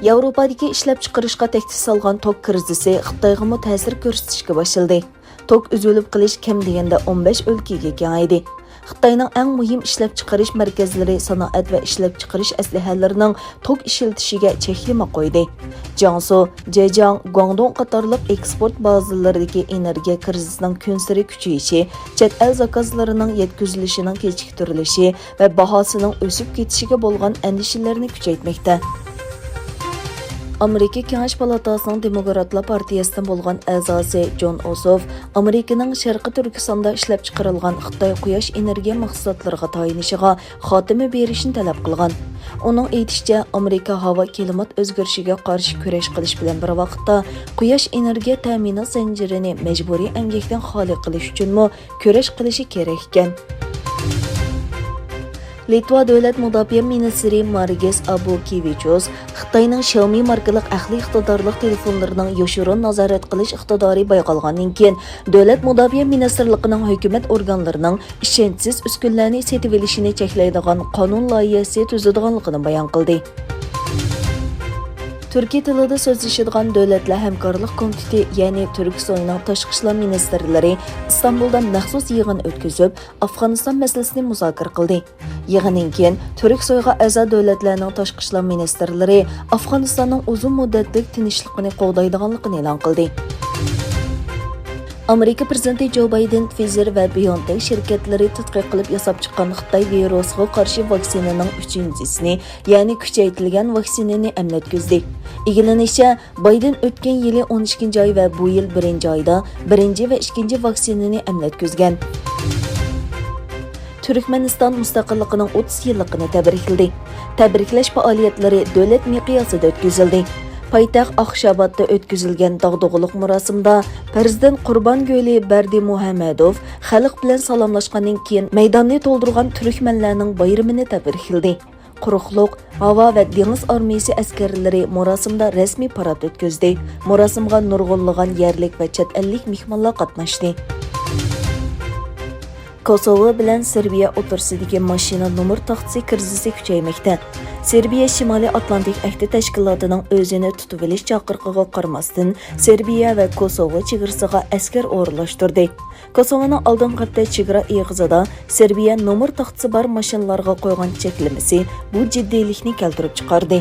ياۋروپادىكى ئىشلەپچىقىرىشقا تەھدىد سالغان توك كىرىزىسى خىتايغىمۇ تەسىر كۆرسىتىشكە باشلىدى. توك ئۈزۈلۈپ قېلىش كەم دېگەندە 15 ئۆلكىگە كېڭەيدى. خىتاينىڭ ئەڭ مۇھىم ئىشلەپچىقىرىش مەركەزلىرى سانائەت ۋە ئىشلەپچىقىرىش ئەسلىھەلىرىنىڭ توك ئىشلىتىشىگە چەكلىمە قويدى. جياڭسۇ، جېجياڭ، گۇاڭدۇڭ قاتارلىق eksport bazılarındakı ئېنېرگىيە كرىزىسىنىڭ كۈنسېرى كۈچىيىشى، چەت ئەل زاكازلىرىنىڭ يەتكۈزۈلۈشىنىڭ كېچىكتۈرۈلۈشى ۋە باھاسىنىڭ ئۆسۈپ كېتىشىگە بولغان ئەندىشىلەرنى كۈچەيتمەكتە. Amerika Kengash Palatasining Demokratlar partiyasidan bo'lgan a'zosi Jon Ossoff Amerikaning Sharqi Turkistonda ishlab chiqarilgan Xitoy quyosh energiya mahsulotlariga tayinishiga xotima berishni talab qilgan. Uning aytishicha, Amerika havo klimat o'zgarishiga qarshi kurash qilish bilan bir vaqtda quyosh energiya ta'minot zanjirini majburiy emgakdan xoli qilish uchunmi kurash qilishi kerak ekan. Litva davlat mudofaa ministri Margis Abukevichus Xitoyning Xiaomi markalik aqliy iqtidorli telefonlarining yoshirin nazorat qilish iqtidori bayqalgandan keyin davlat mudofaa ministrligining hukumat organlarining ishonchsiz uskunlarni setib olishini cheklaydigan qonun loyihasi tuzadiganligini bayon qildi. Türkiye tilida so'zlashadigan davlatlar hamkorlik komiteti, ya'ni Turkistonning tashqi ishlar ministrlari İstanbulda maxsus yig'in o'tkazib, Afg'oniston masalasini muzokara qildi. Yig'indan keyin Turkistonga a'zo davlatlarning tashqi ishlar ministrlari Afg'onistonning uzun muddatli tinchlikni qo'g'daydiganligini e'lon qildi. Amerika prezidenti Joe Biden Pfizer va BioNTech şirketlari tadqiq qilib yasab chiqqan Xitoy virusiga qarshi vaksinaning 3-chisini, ya'ni kuchaytirilgan vaksinani emlatkizdi. Egilanishicha, Biden o'tgan yili 12-oy va bu yil 1-oyda 1 va 2 vaksinani emlatkizgan. Turkmeniston mustaqilligining 30 yilligini tabrikladi. Tabriklash faoliyatlari davlat miqyosida o'tkazildi. Paytaxt Oqshabodda o'tkazilgan dag'dug'iliq marosimda Prezident Qurbonguli Berdimuhamedov xalq bilan salomlashgandan keyin maydonni to'ldirgan turkmanlarning bayramini tabrikladi. Quruqliq, havo va dengiz armiyasi askarlari marosimda rasmiy parad o'tkazdi. Marosimga nurg'unlagan yerlik va chet ellik mehmonlar qatnashdi. Kosovo bilan Serbiya o'rtasidagi mashina nomer taxtisi krizisi kuchaymoqda. Serbiya Shimoliy Atlantik ahdi tashkilotining o'zini tutib olish chaqiriqiga qaramasdan Serbiya va Kosovo chegarasiga askar o'rlashtirdi. Kosovoning oldingi chegara eg'izida Serbiya nomer taxtisi bor mashinalarga qo'ygan cheklimasi bu jiddiylikni keltirib chiqardi.